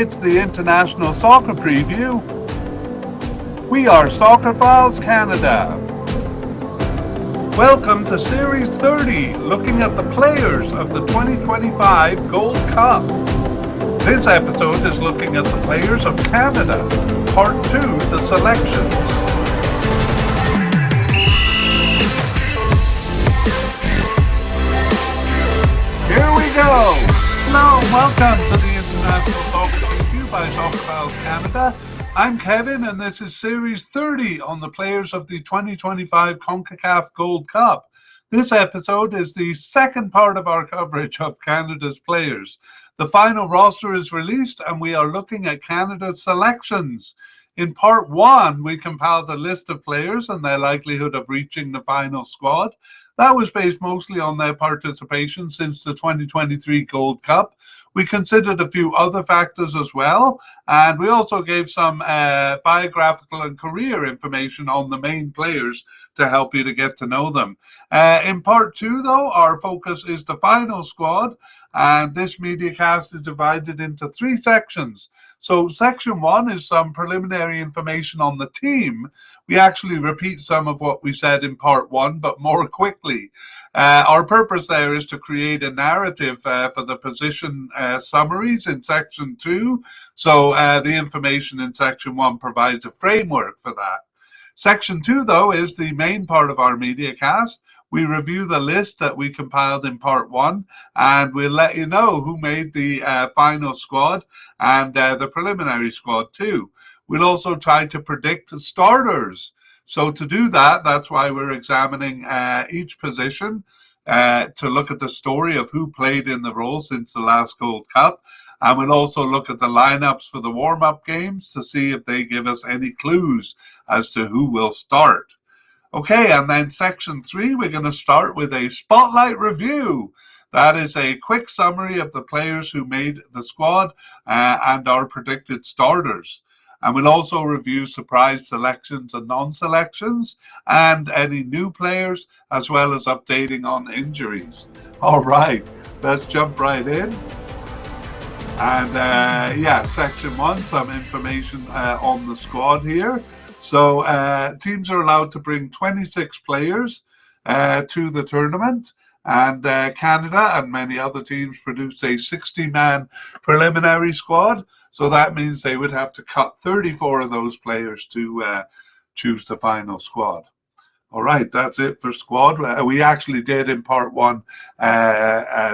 It's the International Soccer Preview. We are Soccerphiles Canada. Welcome to Series 30, looking at the players of the 2025 Gold Cup. This episode is looking at the players of Canada. Part 2, the selections. Here we go. Hello, welcome to the International Soccer Preview by Soccerphiles Canada. I'm Kevin, and this is Series 30 on the players of the 2025 CONCACAF Gold Cup. This episode is the second part of our coverage of Canada's players. The final roster is released, and we are looking at Canada's selections. In part 1, we compiled a list of players and their likelihood of reaching the final squad. That was based mostly on their participation since the 2023 Gold Cup. We considered a few other factors as well, and we also gave some biographical and career information on the main players to help you to get to know them. In part 2, though, our focus is the final squad, and this mediacast is divided into 3 sections. So section 1 is some preliminary information on the team. We actually repeat some of what we said in part 1, but more quickly. Our purpose there is to create a narrative for the position summaries in section 2. So the information in section 1 provides a framework for that. Section 2, though, is the main part of our mediacast. We review the list that we compiled in part 1, and we'll let you know who made the final squad and the preliminary squad too. We'll also try to predict the starters. So to do that, that's why we're examining each position to look at the story of who played in the role since the last Gold Cup. And we'll also look at the lineups for the warm-up games to see if they give us any clues as to who will start. Okay, and then section 3, we're going to start with a spotlight review. That is a quick summary of the players who made the squad and our predicted starters. And we'll also review surprise selections and non-selections and any new players, as well as updating on injuries. All right, let's jump right in. And section 1, some information on the squad here. So teams are allowed to bring 26 players to the tournament, and Canada and many other teams produced a 60-man preliminary squad. So that means they would have to cut 34 of those players to choose the final squad. All right, that's it for squad. We actually did in part 1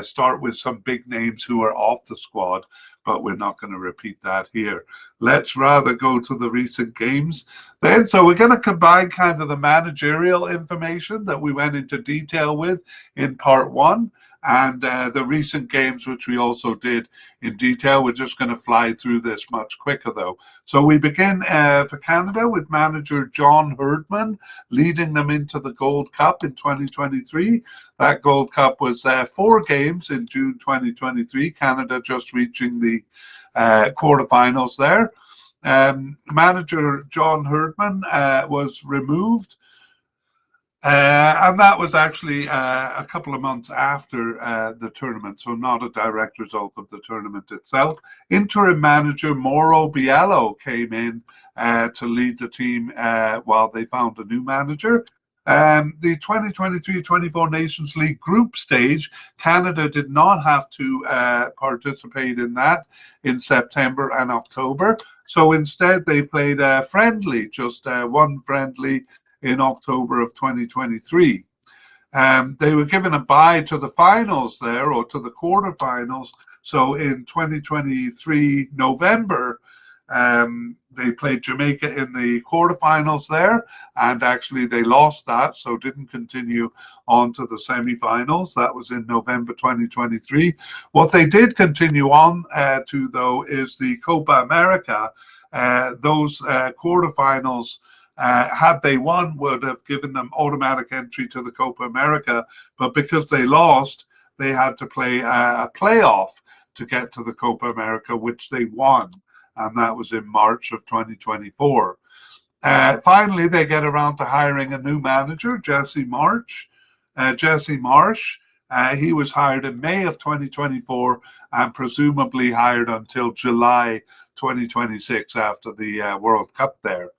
start with some big names who are off the squad, but we're not going to repeat that here. Let's rather go to the recent games then. So we're going to combine kind of the managerial information that we went into detail with in part 1 and the recent games, which we also did in detail. We're just going to fly through this much quicker, though. So we begin for Canada with manager John Herdman leading them into the Gold Cup in 2023. That Gold Cup was 4 games in June 2023, Canada just reaching the quarterfinals there. Manager John Herdman was removed, and that was actually a couple of months after the tournament, so not a direct result of the tournament itself. Interim manager Mauro Biello came in to lead the team while they found a new manager. The 2023-24 Nations League group stage, Canada did not have to participate in that in September and October. So instead, they played a friendly, just one friendly in October of 2023. They were given a bye to the finals there, or to the quarterfinals. So in 2023 November, they played Jamaica in the quarterfinals there, and actually they lost that, so didn't continue on to the semifinals. That was in November 2023. What they did continue on to, though, is the Copa America. Those quarterfinals, had they won, would have given them automatic entry to the Copa America, but because they lost, they had to play a playoff to get to the Copa America, which they won. And that was in March of 2024. Finally, they get around to hiring a new manager, Jesse Marsh. He was hired in May of 2024 and presumably hired until July 2026 after the World Cup there.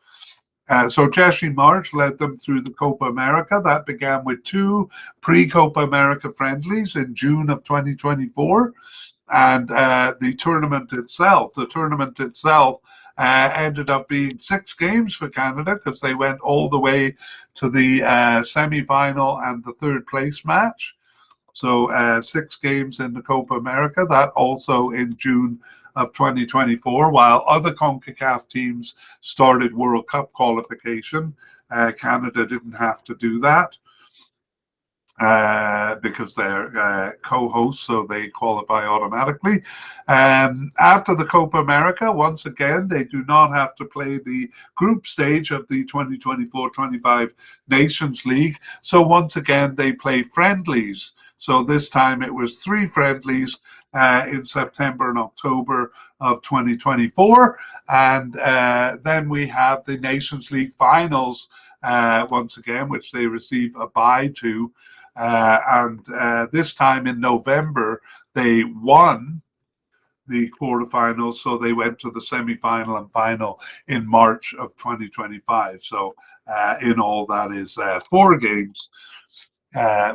So Jesse March led them through the Copa America. That began with 2 pre-Copa America friendlies in June of 2024. And the tournament itself ended up being 6 games for Canada because they went all the way to the semi-final and the third place match. So 6 games in the Copa America, that also in June of 2024, while other CONCACAF teams started World Cup qualification. Canada didn't have to do that because they're co-hosts, so they qualify automatically. After the Copa America, once again, they do not have to play the group stage of the 2024-25 Nations League. So once again, they play friendlies. So this time it was 3 friendlies in September and October of 2024. And then we have the Nations League finals once again, which they receive a bye to. And this time in November, they won the quarterfinals, so they went to the semi-final and final in March of 2025. So in all, that is 4 games.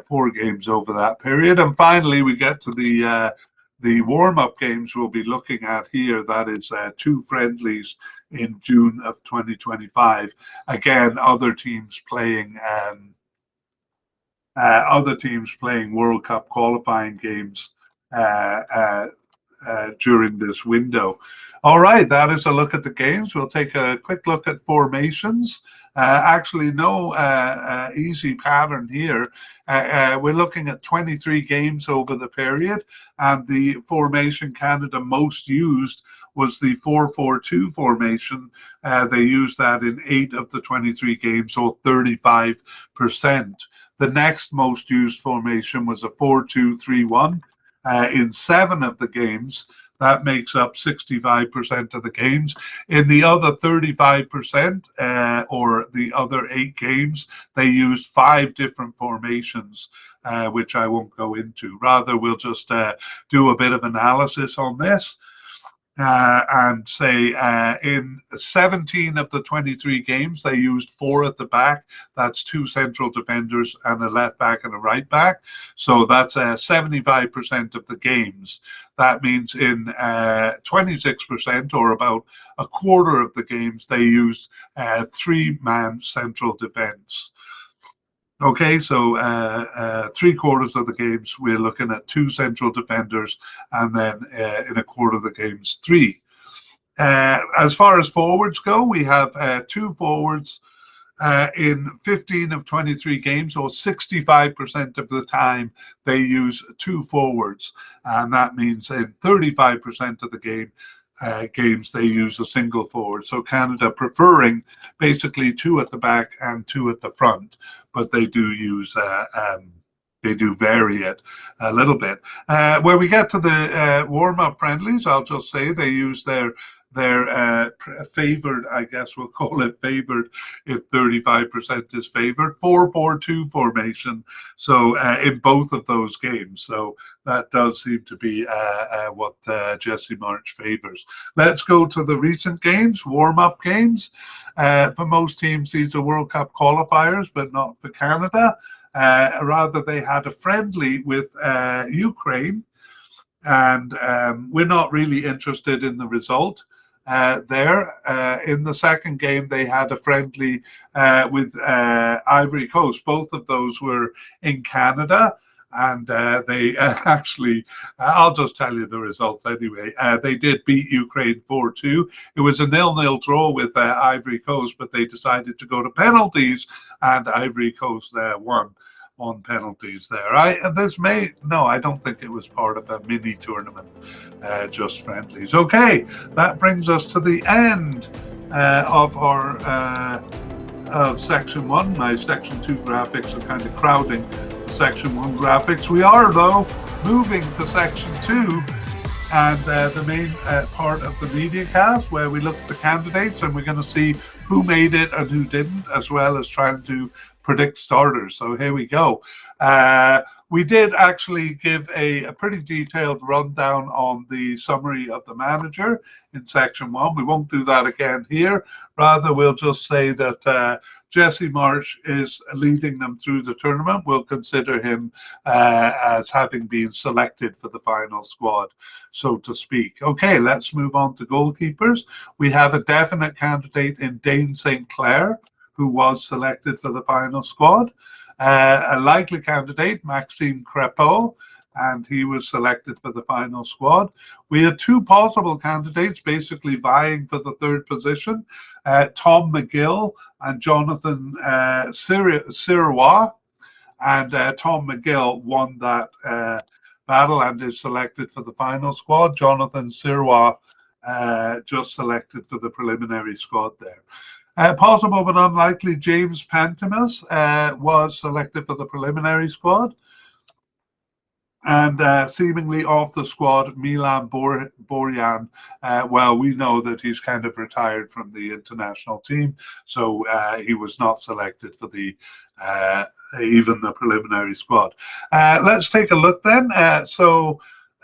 4 games over that period. And finally, we get to the warm-up games we'll be looking at here. That is 2 friendlies in June of 2025. Again, other teams playing World Cup qualifying games during this window. All right, that is a look at the games. We'll take a quick look at formations. Actually, no easy pattern here. We're looking at 23 games over the period, and the formation Canada most used was the 4-4-2 formation. They used that in 8 of the 23 games, so 35%. The next most used formation was a 4-2-3-1 in 7 of the games. That makes up 65% of the games. In the other 35%, or the other 8 games, they used 5 different formations, which I won't go into. Rather, we'll just do a bit of analysis on this. And say in 17 of the 23 games, they used 4 at the back. That's 2 central defenders and a left back and a right back. So that's 75% of the games. That means in 26%, or about a quarter of the games, they used 3-man central defense. Okay, so 3/4 of the games, we're looking at 2 central defenders, and then in a quarter of the games, 3. As far as forwards go, we have 2 forwards in 15 of 23 games, or 65% of the time they use 2 forwards. And that means in 35% of the games they use a single forward. So Canada preferring basically 2 at the back and 2 at the front, but they do use they do vary it a little bit. When we get to the warm-up friendlies, I'll just say they use their favored, I guess we'll call it favored if 35% is favored, 4-4-2 formation. So in both of those games. So that does seem to be what Jesse March favors. Let's go to the recent games, warm-up games. For most teams, these are World Cup qualifiers, but not for Canada. Rather, they had a friendly with Ukraine, and we're not really interested in the result. There. In the second game, they had a friendly with Ivory Coast. Both of those were in Canada, and they actually, I'll just tell you the results anyway. They did beat Ukraine 4-2. It was a 0-0 draw with Ivory Coast, but they decided to go to penalties, and Ivory Coast won on penalties there. I don't think it was part of a mini tournament, just friendlies. Okay, that brings us to the end of our of section 1. My section 2 graphics are kind of crowding section 1 graphics. We are though moving to section 2, and the main part of the mediacast, where we look at the candidates and we're going to see who made it and who didn't, as well as trying to predict starters. So here we go. We did actually give a pretty detailed rundown on the summary of the manager in section 1. We won't do that again here. Rather, we'll just say that Jesse Marsh is leading them through the tournament. We'll consider him as having been selected for the final squad, so to speak. Okay, let's move on to goalkeepers. We have a definite candidate in Dane St. Clair, who was selected for the final squad. A likely candidate, Maxime Crepeau, and he was selected for the final squad. We had 2 possible candidates basically vying for the 3rd position, Tom McGill and Jonathan Sirois. And Tom McGill won that battle and is selected for the final squad. Jonathan Sirois just selected for the preliminary squad there. Possible but unlikely, James Pantimus was selected for the preliminary squad. And seemingly off the squad, Milan Borjan. Well, we know that he's kind of retired from the international team, so he was not selected for the even the preliminary squad. Let's take a look then.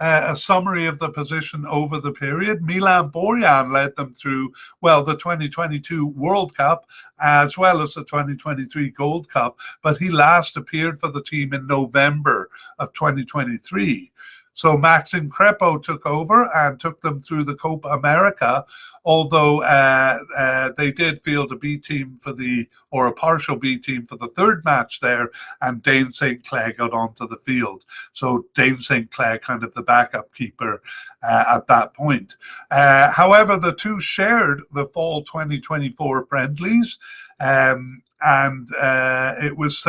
A summary of the position over the period. Milan Borjan led them through, well, the 2022 World Cup as well as the 2023 Gold Cup, but he last appeared for the team in November of 2023. So Maxime Crepeau took over and took them through the Copa America, although they did field a B team for or a partial B team for the 3rd match there, and Dane St. Clair got onto the field. So Dane St. Clair kind of the backup keeper at that point. However, the 2 shared the fall 2024 friendlies, and it was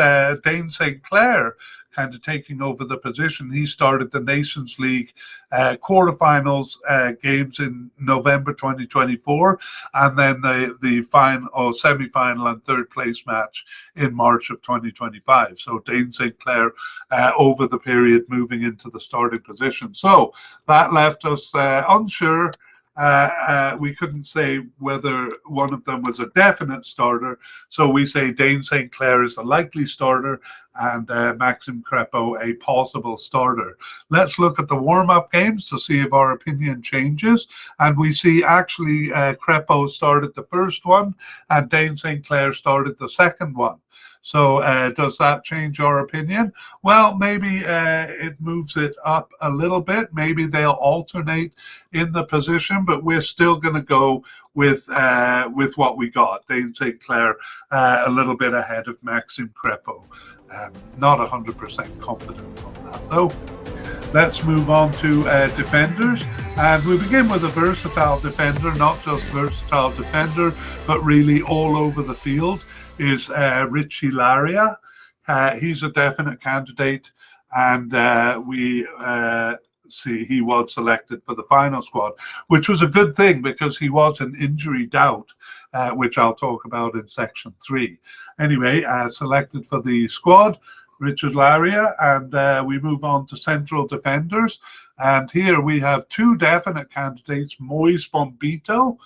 Dane St. Clair kind of taking over the position. He started the Nations League quarterfinals games in November 2024, and then the final semi-final and 3rd place match in March of 2025. So Dane St. Clair over the period moving into the starting position. So that left us unsure. We couldn't say whether one of them was a definite starter, so we say Dane St. Clair is a likely starter and Maxime Crepeau a possible starter. Let's look at the warm-up games to see if our opinion changes, and we see actually Crepeau started the first one and Dane St. Clair started the second one. So does that change our opinion? Well, maybe it moves it up a little bit. Maybe they'll alternate in the position, but we're still going to go with what we got. Dane St. Clair a little bit ahead of Maxime Crepeau. Not 100% confident on that, though. Let's move on to defenders, and we begin with a versatile defender, not just versatile defender, but really all over the field is Richie Laria. He's a definite candidate, and we see he was selected for the final squad, which was a good thing because he was an injury doubt, which I'll talk about in section 3. Anyway, selected for the squad, Richard Laria, and we move on to central defenders. And here we have 2 definite candidates, Moise Bombito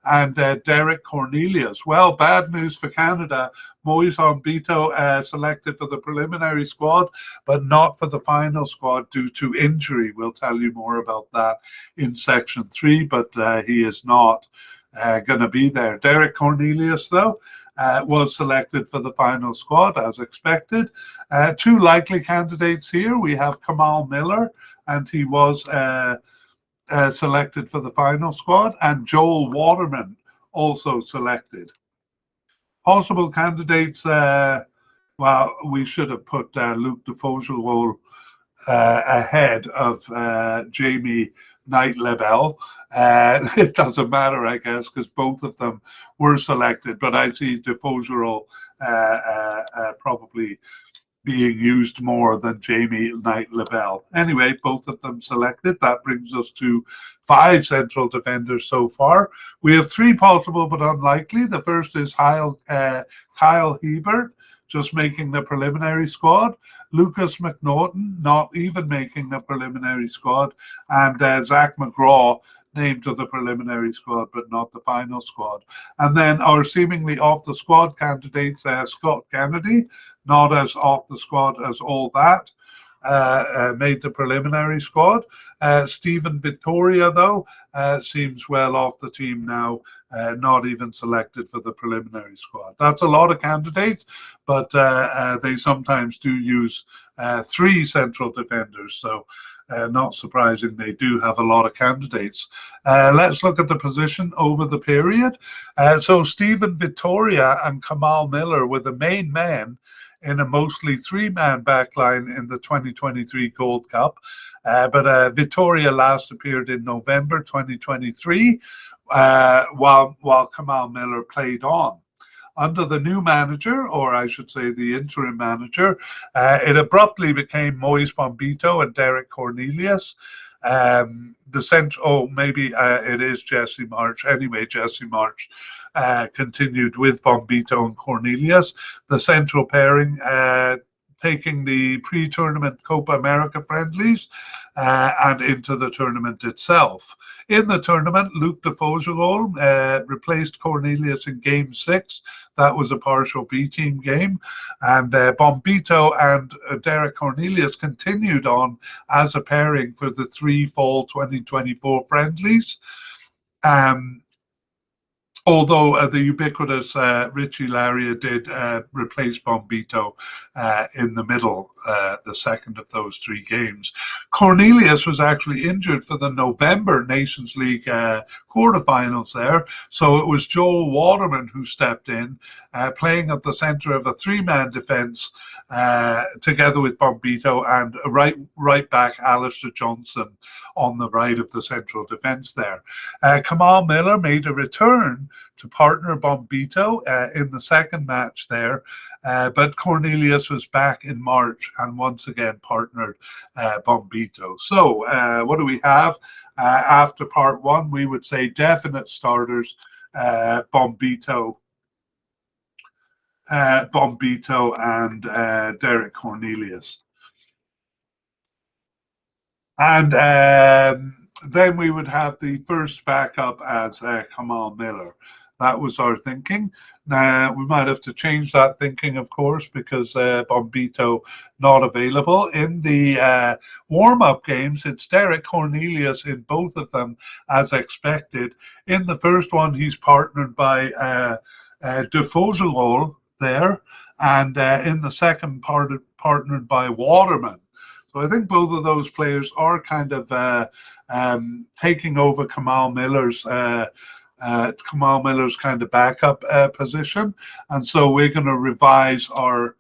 and Derek Cornelius. Well, bad news for Canada. Moise Bombito selected for the preliminary squad, but not for the final squad due to injury. We'll tell you more about that in section 3, but he is not going to be there. Derek Cornelius, though, was selected for the final squad as expected. 2 likely candidates here. We have Kamal Miller, and he was selected for the final squad, and Joel Waterman also selected. Possible candidates, well, we should have put Luc de Faugerolles ahead of Jamie Knight-Lebel. It doesn't matter, I guess, because both of them were selected, but I see de Faugerolles probably being used more than Jamie Knight-Lebel. Anyway, both of them selected. That brings us to 5 central defenders so far. We have 3 possible but unlikely. The first is Kyle Hebert, just making the preliminary squad. Lucas McNaughton, not even making the preliminary squad. And Zach McGraw named to the preliminary squad, but not the final squad. And then our seemingly off the squad candidates, Scott Kennedy, not as off the squad as all that. Made the preliminary squad. Stephen Vittoria, though, seems well off the team now, not even selected for the preliminary squad. That's a lot of candidates, but they sometimes do use 3 central defenders, so not surprising they do have a lot of candidates. Let's look at the position over the period. So Stephen Vittoria and Kamal Miller were the main men in a mostly 3-man backline in the 2023 Gold Cup. But Vittoria last appeared in November 2023, while Kamal Miller played on. Under the new manager, or I should say the interim manager, it abruptly became Moise Bombito and Derek Cornelius. Maybe it is Jesse March. Anyway, Jesse March continued with Bombito and Cornelius. The central pairing taking the pre-tournament Copa America friendlies and into the tournament itself. In the tournament, Luc de Faugerolles replaced Cornelius in Game 6. That was a partial B-team game. And Bombito and Derek Cornelius continued on as a pairing for the 3 fall 2024 friendlies. Although the ubiquitous Richie Laria did replace Bombito in the middle, the second of those 3 games. Cornelius was actually injured for the November Nations League quarterfinals there, so it was Joel Waterman who stepped in, playing at the centre of a 3-man defence together with Bombito and right back Alistair Johnson on the right of the central defence there. Kamal Miller made a return to partner Bombito in the second match there, but Cornelius was back in March and once again partnered Bombito. So what do we have? After part 1, we would say definite starters, Bombito and Derek Cornelius. And then we would have the first backup as Kamal Miller. That was our thinking. Now, we might have to change that thinking, of course, because Bombito not available. In the warm-up games, it's Derek Cornelius in both of them, as expected. In the first one, he's partnered by de Faugerolles there, and in the second partnered by Waterman. So I think both of those players are kind of taking over Kamal Miller's kind of backup position, and so we're going to revise our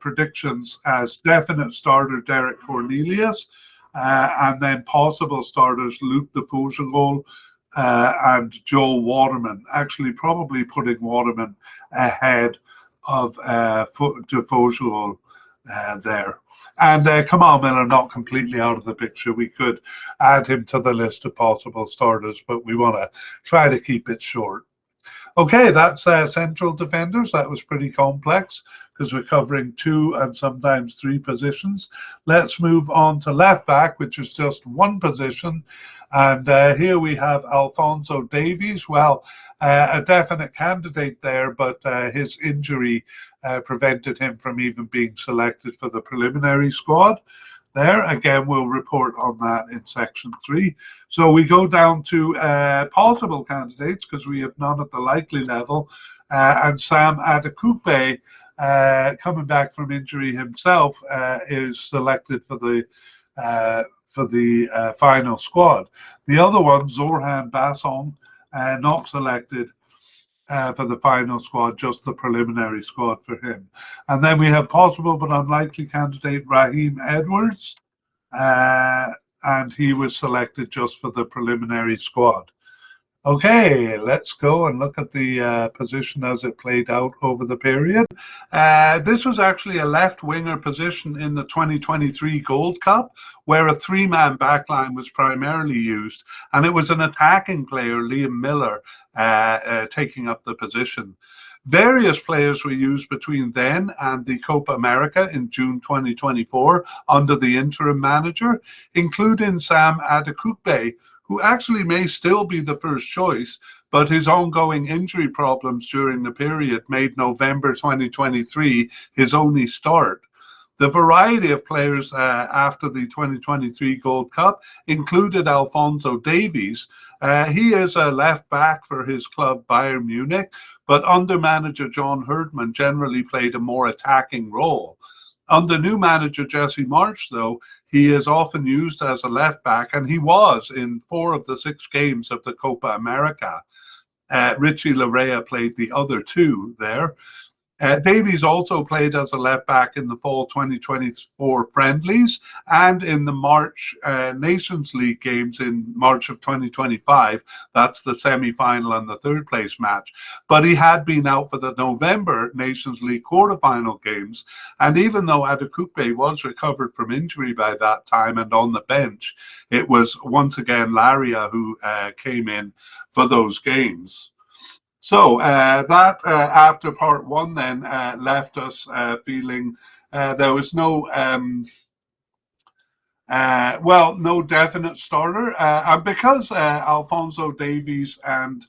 predictions as definite starter Derek Cornelius, and then possible starters Luc de Faugerolles and Joel Waterman. Actually, probably putting Waterman ahead of de Faugerolles there. And Kamal Miller not completely out of the picture. We could add him to the list of possible starters, but we want to try to keep it short. Okay, that's central defenders. That was pretty complex because we're covering 2 and sometimes 3 positions. Let's move on to left back, which is just 1 position. And here we have Alphonso Davies. Well, a definite candidate there, but his injury prevented him from even being selected for the preliminary squad. There, again, we'll report on that in section 3. So we go down to possible candidates because we have none at the likely level. And Sam Adekugbe, coming back from injury himself, is selected for the final squad. The other one, Zorhan Basson, not selected for the final squad, just the preliminary squad for him. And then we have possible but unlikely candidate Raheem Edwards, and he was selected just for the preliminary squad. Okay, let's go and look at the position as it played out over the period. This was actually a left winger position in the 2023 Gold Cup, where a 3-man backline was primarily used, and it was an attacking player, Liam Miller, taking up the position. Various players were used between then and the Copa America in June 2024 under the interim manager, including Sam Adekugbe, who actually may still be the first choice, but his ongoing injury problems during the period made November 2023 his only start. The variety of players after the 2023 Gold Cup included Alphonso Davies. He is a left back for his club Bayern Munich, but under manager John Herdman generally played a more attacking role. Under new manager Jesse March, though, he is often used as a left back, and he was in 4 of the 6 games of the Copa America. Richie Larea played the other 2 there. Davies also played as a left back in the fall 2024 friendlies and in the March Nations League games in March of 2025. That's the semi-final and the third place match. But he had been out for the November Nations League quarterfinal games. And even though Adekugbe was recovered from injury by that time and on the bench, it was once again Laria who came in for those games. So that after part 1 then left us feeling there was no no definite starter, and because Alphonso Davies and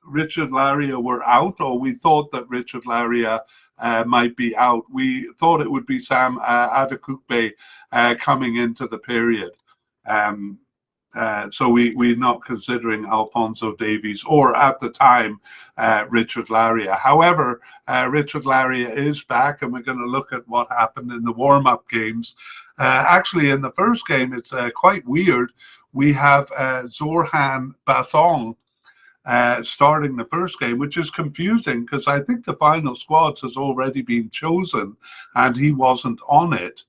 Richard Laria were out, or we thought that Richard Laria might be out, we thought it would be Sam Adekugbe coming into the period. So we're not considering Alphonso Davies or at the time Richard Laria. However, Richard Laria is back, and we're going to look at what happened in the warm-up games. Actually, in the first game, it's quite weird. We have Zorhan Bathong starting the first game, which is confusing because I think the final squads has already been chosen and he wasn't on it.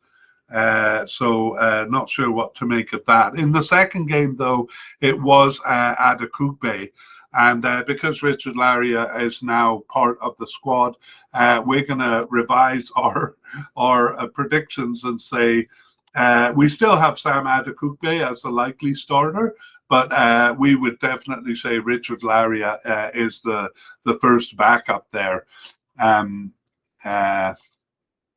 So not sure what to make of that. In the second game, though, it was Adekugbe. And because Richard Laria is now part of the squad, we're going to revise our predictions and say we still have Sam Adekugbe as the likely starter, but we would definitely say Richard Laria is the first backup there.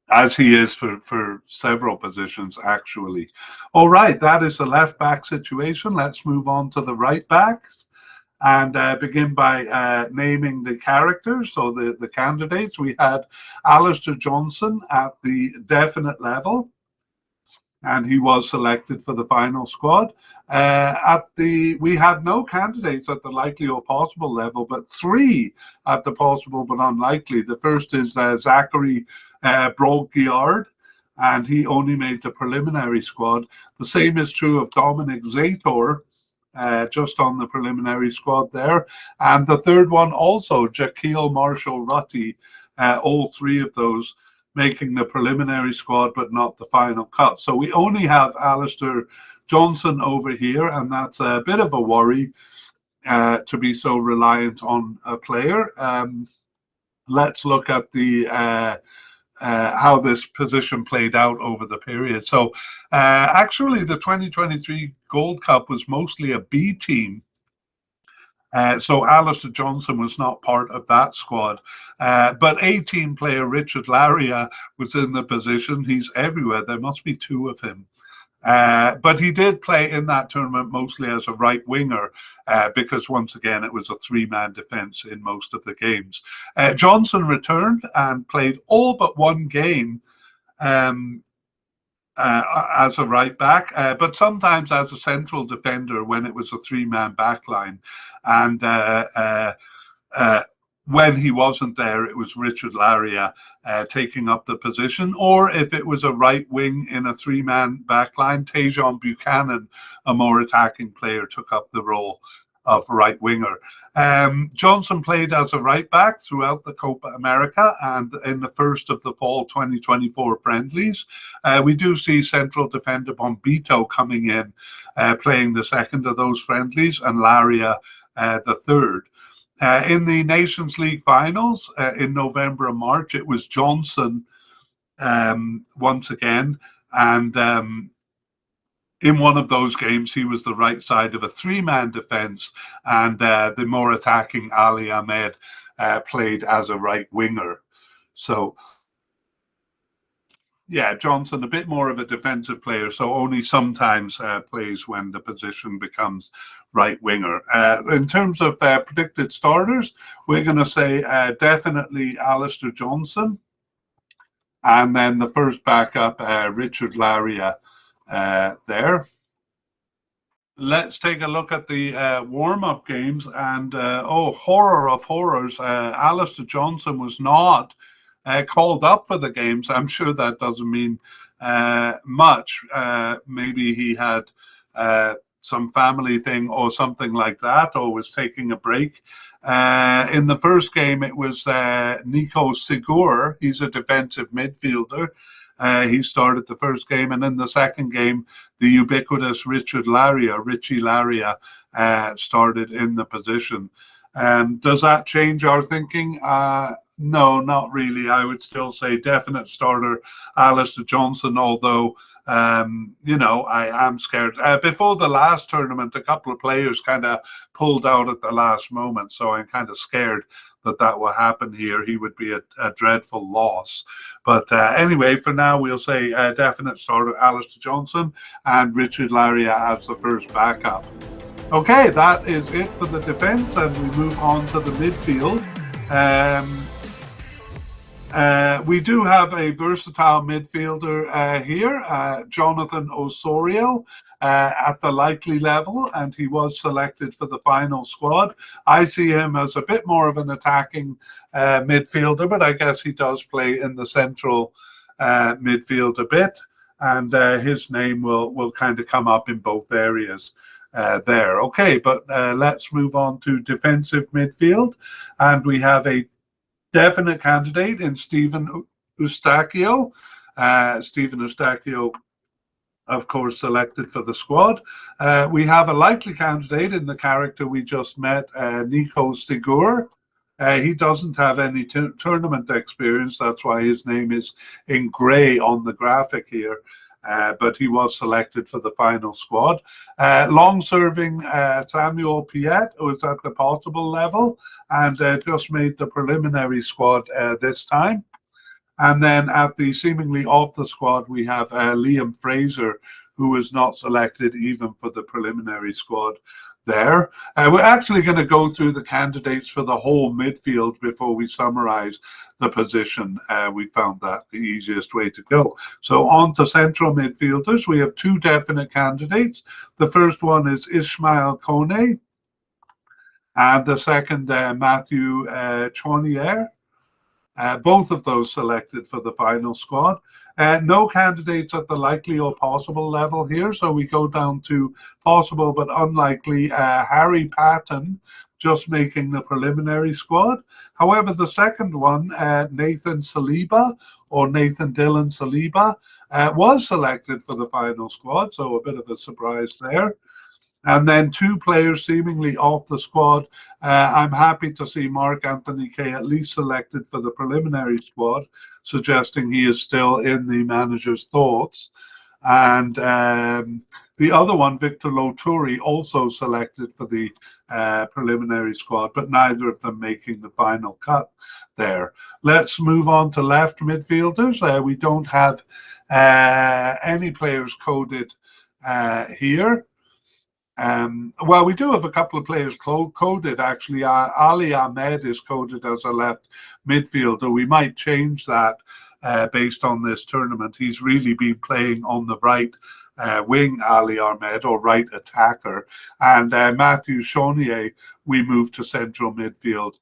As he is for several positions, actually. All right, that is the left back situation. Let's move on to the right backs and begin by naming the characters. So the candidates, we had Alistair Johnson at the definite level, and he was selected for the final squad. We have no candidates at the likely or possible level, but 3 at the possible but unlikely. The first is Zachary Brault-Guillard, and he only made the preliminary squad. The same is true of Dominic Zator, just on the preliminary squad there. And the third one also, Jaquil Marshall-Rutty, all 3 of those making the preliminary squad but not the final cut. So we only have Alistair Johnson over here, and that's a bit of a worry to be so reliant on a player. Let's look at the how this position played out over the period. So actually the 2023 Gold Cup was mostly a B team. So Alistair Johnson was not part of that squad. But A-team player Richard Laria was in the position. He's everywhere. There must be 2 of him. But he did play in that tournament mostly as a right winger because once again it was a 3-man defence in most of the games. Johnson returned and played all but 1 game as a right back, but sometimes as a central defender when it was a 3-man backline. And when he wasn't there, it was Richard Laria taking up the position, or if it was a right wing in a 3-man backline, Tajon Buchanan, a more attacking player, took up the role of right winger. Johnson played as a right back throughout the Copa America and in the first of the fall 2024 friendlies. We do see central defender Bombito coming in, playing the second of those friendlies, and Laria the third. In the Nations League finals in November and March, it was Johnson once again, and in one of those games, he was the right side of a 3-man defence, and the more attacking Ali Ahmed played as a right winger. So, Yeah, Johnson, a bit more of a defensive player, so only sometimes plays when the position becomes right winger. In terms of predicted starters, we're going to say definitely Alistair Johnson, and then the first backup, Richard Laria there. Let's take a look at the warm-up games, and horror of horrors, Alistair Johnson was not called up for the games. I'm sure that doesn't mean much. Maybe he had some family thing or something like that, or was taking a break. In the first game, it was Nico Sigur. He's a defensive midfielder. He started the first game, and in the second game, the ubiquitous Richie Laria, started in the position. Does that change our thinking? No, not really. I would still say definite starter, Alistair Johnson, although, I am scared. Before the last tournament, a couple of players kind of pulled out at the last moment, so I'm kind of scared that will happen here. He would be a dreadful loss. But anyway, for now, we'll say definite starter, Alistair Johnson, and Richard Laria as the first backup. Okay, that is it for the defence, and we move on to the midfield. We do have a versatile midfielder here, Jonathan Osorio, at the likely level, and he was selected for the final squad. I see him as a bit more of an attacking midfielder, but I guess he does play in the central midfield a bit, and his name will kind of come up in both areas. There. Okay, but let's move on to defensive midfield, and we have a definite candidate in Stephen Eustachio. Stephen Eustachio, of course, selected for the squad. We have a likely candidate in the character we just met, Nico Sigur. He doesn't have any tournament experience. That's why his name is in grey on the graphic here. But he was selected for the final squad. Long-serving Samuel Piet was at the possible level and just made the preliminary squad this time. And then at the seemingly off the squad, we have Liam Fraser, who was not selected even for the preliminary squad there. We're actually going to go through the candidates for the whole midfield before we summarize the position. We found that the easiest way to go. So on to central midfielders, we have two definite candidates. The first one is Ismail Kone, and the second, Matthew Chonier. Both of those selected for the final squad. No candidates at the likely or possible level here, so we go down to possible but unlikely Harry Patton, just making the preliminary squad. However, the second one, Nathan Saliba, or Nathan Dillon Saliba, was selected for the final squad, so a bit of a surprise there. And then two players seemingly off the squad. I'm happy to see Mark Anthony Kay at least selected for the preliminary squad, suggesting he is still in the manager's thoughts. And the other one, Victor Loturi, also selected for the preliminary squad, but neither of them making the final cut there. Let's move on to left midfielders. We don't have any players coded here. Well, we do have a couple of players coded, actually. Ali Ahmed is coded as a left midfielder. We might change that based on this tournament. He's really been playing on the right wing, Ali Ahmed, or right attacker. And Matthew Chonier, we moved to central midfield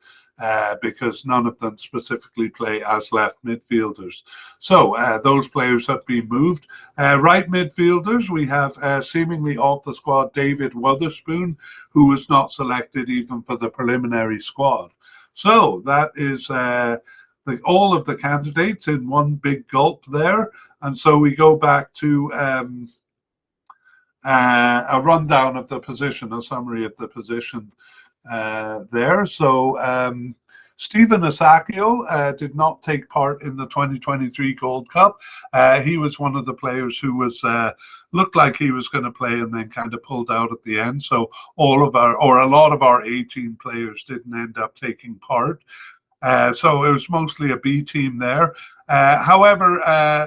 because none of them specifically play as left midfielders. So those players have been moved. Right midfielders, we have seemingly off the squad David Wotherspoon, who was not selected even for the preliminary squad. So that is all of the candidates in one big gulp there. And so we go back to a rundown of the position, a summary of the position there. So Stephen Eustachio did not take part in the 2023 Gold Cup. He was one of the players who was looked like he was going to play and then kind of pulled out at the end. So a lot of our 18 players didn't end up taking part. So it was mostly a B team there. However,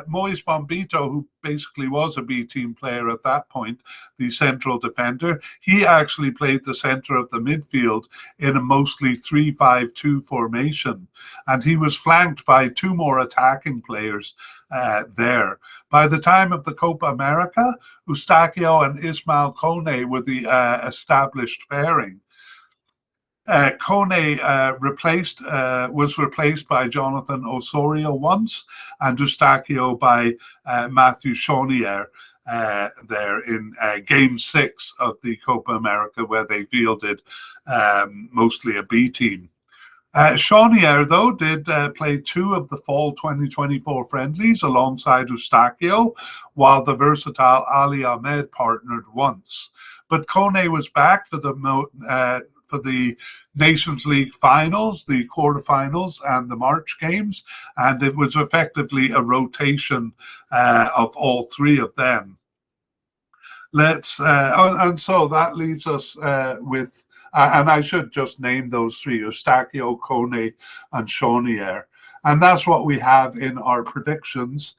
Moise Bombito, who basically was a B team player at that point, the central defender, he actually played the center of the midfield in a mostly 3-5-2 formation. And he was flanked by two more attacking players there. By the time of the Copa America, Eustachio and Ismael Kone were the established pairing. Kone was replaced by Jonathan Osorio once, and Eustachio by Matthew Chonier there in Game 6 of the Copa America, where they fielded mostly a B team. Chonier, though, did play 2 of the fall 2024 friendlies alongside Eustachio, while the versatile Ali Ahmed partnered once. But Kone was back for the Nations League finals, the quarterfinals, and the March games, and it was effectively a rotation of all 3 of them. And so that leaves us with, and I should just name those 3: Eustachio, Kone, and Chonier. And that's what we have in our predictions.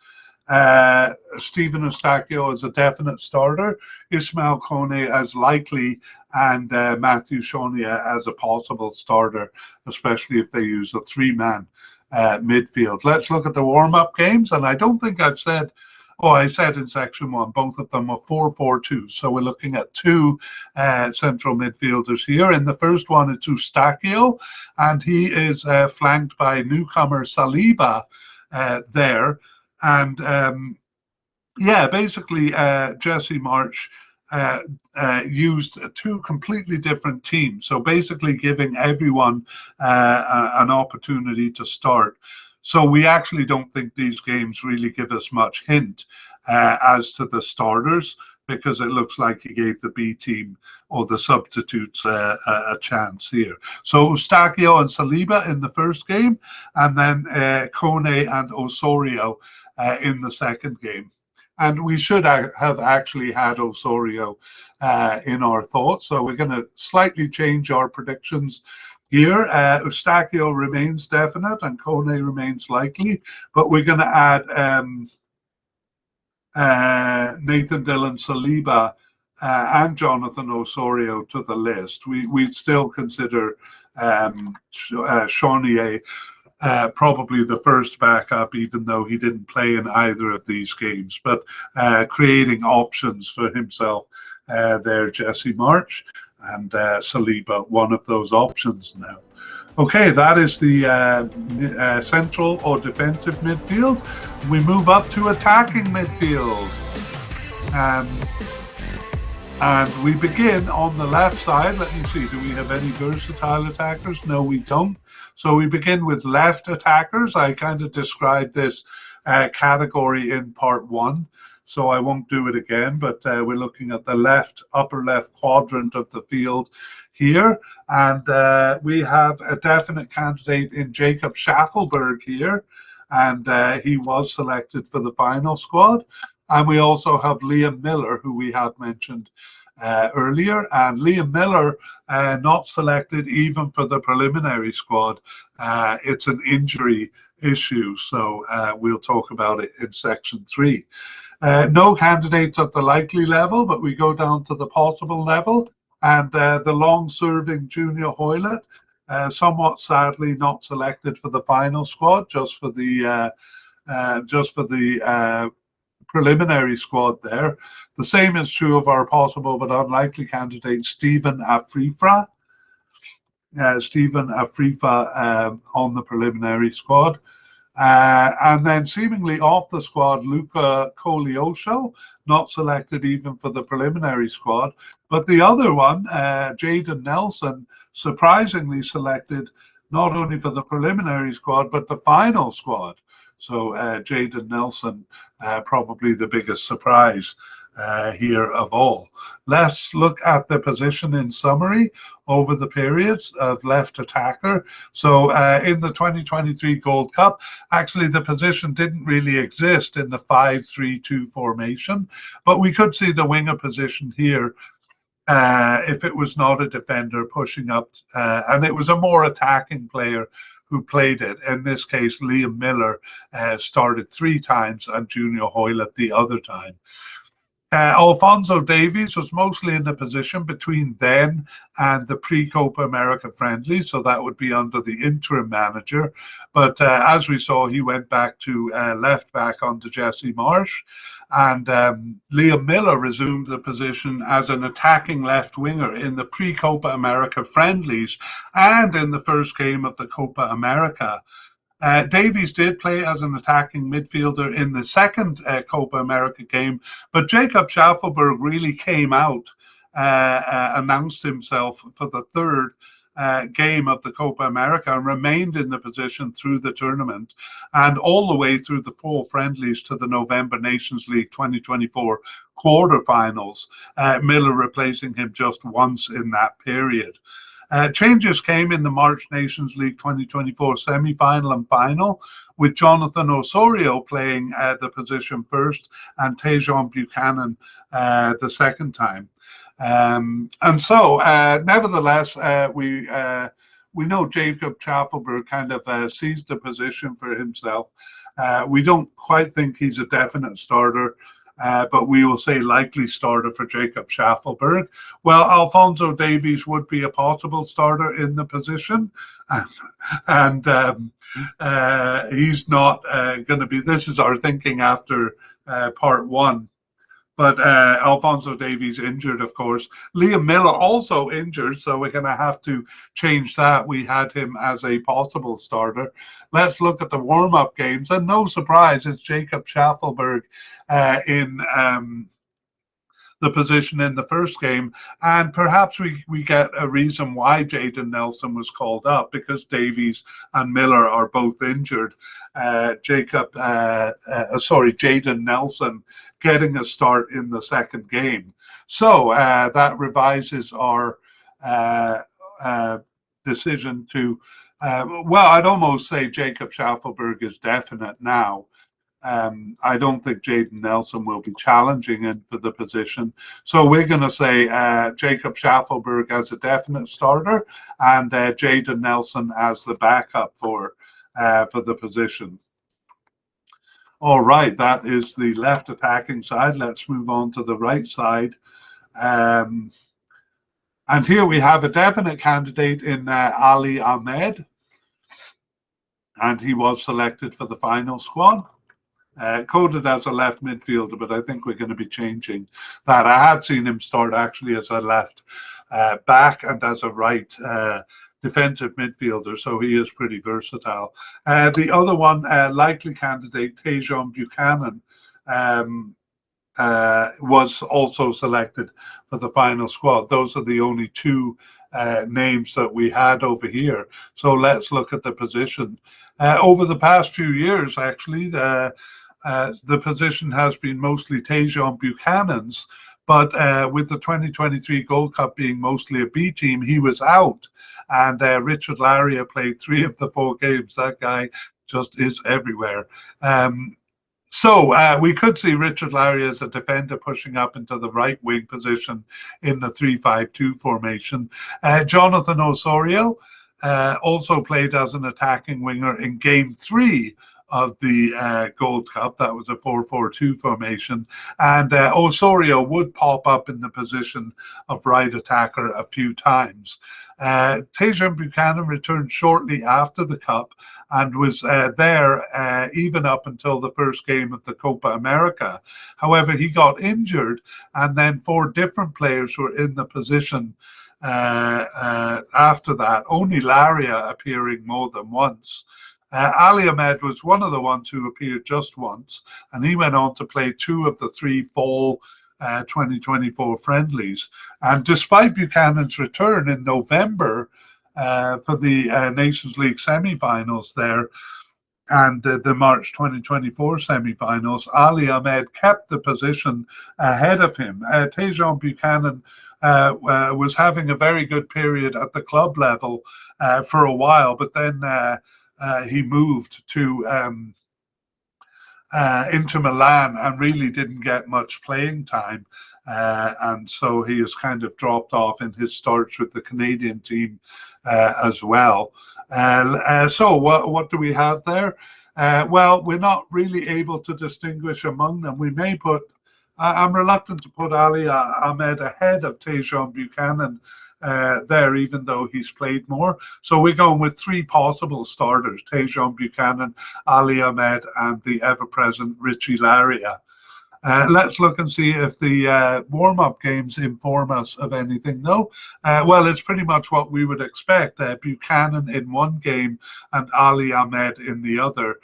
Stephen Eustachio as a definite starter, Ismael Kone as likely, and Matthew Chonier as a possible starter, especially if they use a 3-man midfield. Let's look at the warm-up games, and I don't think I've said, I said in section 1, both of them are 4-4-2. So we're looking at 2 central midfielders here. In the first one, it's Eustachio, and he is flanked by newcomer Saliba there. And basically, Jesse March used 2 completely different teams. So basically giving everyone an opportunity to start. So we actually don't think these games really give us much hint as to the starters, because it looks like he gave the B team or the substitutes a chance here. So Eustachio and Saliba in the first game, and then Kone and Osorio in the second game. And we should have actually had Osorio in our thoughts. So we're going to slightly change our predictions here. Eustachio remains definite and Kone remains likely, but we're going to add Nathan Dillon, Saliba, and Jonathan Osorio to the list. We'd still consider Chonier probably the first backup, even though he didn't play in either of these games, but creating options for himself there, Jesse March, and Saliba, one of those options now. Okay, that is the central or defensive midfield. We move up to attacking midfield. And we begin on the left side. Let me see, do we have any versatile attackers? No, we don't. So we begin with left attackers. I kind of described this category in part 1, so I won't do it again, but we're looking at the upper left quadrant of the field here. And we have a definite candidate in Jacob Schaffelberg here, and he was selected for the final squad. And we also have Liam Miller, who we had mentioned earlier. And Liam Miller not selected even for the preliminary squad. It's an injury issue, so we'll talk about it in section 3. No candidates at the likely level, but we go down to the possible level. And the long-serving Junior Hoylett, somewhat sadly not selected for the final squad, just for the preliminary squad there. The same is true of our possible but unlikely candidate, Stephen Afrifa. On the preliminary squad. And then seemingly off the squad, Luca Koleosho, not selected even for the preliminary squad. But the other one, Jaden Nelson, surprisingly selected not only for the preliminary squad, but the final squad. So Jaden Nelson, probably the biggest surprise here of all. Let's look at the position in summary over the periods of left attacker. So in the 2023 Gold Cup, actually the position didn't really exist in the 5-3-2 formation, but we could see the winger position here if it was not a defender pushing up, and it was a more attacking player who played it. In this case, Liam Miller started 3 times and Junior Hoylett the other time. Alphonso Davies was mostly in the position between then and the pre-Copa America friendly, so that would be under the interim manager. But as we saw, he went back to left back under Jesse Marsh, and Liam Miller resumed the position as an attacking left winger in the pre-Copa America friendlies and in the first game of the Copa America. Davies did play as an attacking midfielder in the second Copa America game, but Jacob Schaffelberg really came out, announced himself for the third game of the Copa America and remained in the position through the tournament and all the way through the 4 friendlies to the November Nations League 2024 quarterfinals, Miller replacing him just once in that period. Changes came in the March Nations League 2024 semi-final and final, with Jonathan Osorio playing the position first and Tejon Buchanan the second time. And so, nevertheless, we know Jacob Schaffelberg kind of seized the position for himself. We don't quite think he's a definite starter. But we will say likely starter for Jacob Schaffelberg. Well, Alphonso Davies would be a possible starter in the position, and he's not going to be. This is our thinking after part 1. But Alphonso Davies injured, of course. Liam Miller also injured, so we're going to have to change that. We had him as a possible starter. Let's look at the warm-up games. And no surprise, it's Jacob Schaffelberg in the position in the first game. And perhaps we get a reason why Jayden Nelson was called up, because Davies and Miller are both injured. Jayden Nelson getting a start in the second game. So that revises our decision to, well, I'd almost say Jacob Schaffelberg is definite now. I don't think Jayden Nelson will be challenging him for the position. So we're going to say Jacob Schaffelberg as a definite starter and Jayden Nelson as the backup for the position. All right, that is the left attacking side. Let's move on to the right side. And here we have a definite candidate in Ali Ahmed. And he was selected for the final squad. Coded as a left midfielder, but I think we're going to be changing that. I have seen him start actually as a left back and as a right defensive midfielder, so he is pretty versatile. The other one, likely candidate, Tejon Buchanan, was also selected for the final squad. Those are the only 2 names that we had over here. So let's look at the position. Over the past few years, actually, the position has been mostly Tejon Buchanan's, but with the 2023 Gold Cup being mostly a B team, he was out. And Richard Laria played 3 of the 4 games. That guy just is everywhere. So we could see Richard Laria as a defender pushing up into the right wing position in the 3-5-2 formation. Jonathan Osorio also played as an attacking winger in game 3 of the Gold Cup. That was a 4-4-2 formation. And Osorio would pop up in the position of right attacker a few times. Tejon Buchanan returned shortly after the Cup and was there even up until the first game of the Copa America. However, he got injured, and then 4 different players were in the position after that, only Laria appearing more than once. Ali Ahmed was one of the ones who appeared just once, and he went on to play 2 of the 3 fall 2024 friendlies. And despite Buchanan's return in November for the Nations League semi-finals there and the March 2024 semi-finals, Ali Ahmed kept the position ahead of him. Tejon Buchanan was having a very good period at the club level for a while, but then he moved to Inter Milan and really didn't get much playing time. and so he has kind of dropped off in his starts with the Canadian team as well. So what do we have there? Well, we're not really able to distinguish among them. We may put, I'm reluctant to put Ali Ahmed ahead of Tajon Buchanan there, even though he's played more. So we're going with three possible starters: Tajon Buchanan, Ali Ahmed, and the ever-present Richie Laryea. Let's look and see if the warm-up games inform us of anything. No? Well, it's pretty much what we would expect. Buchanan in one game and Ali Ahmed in the other.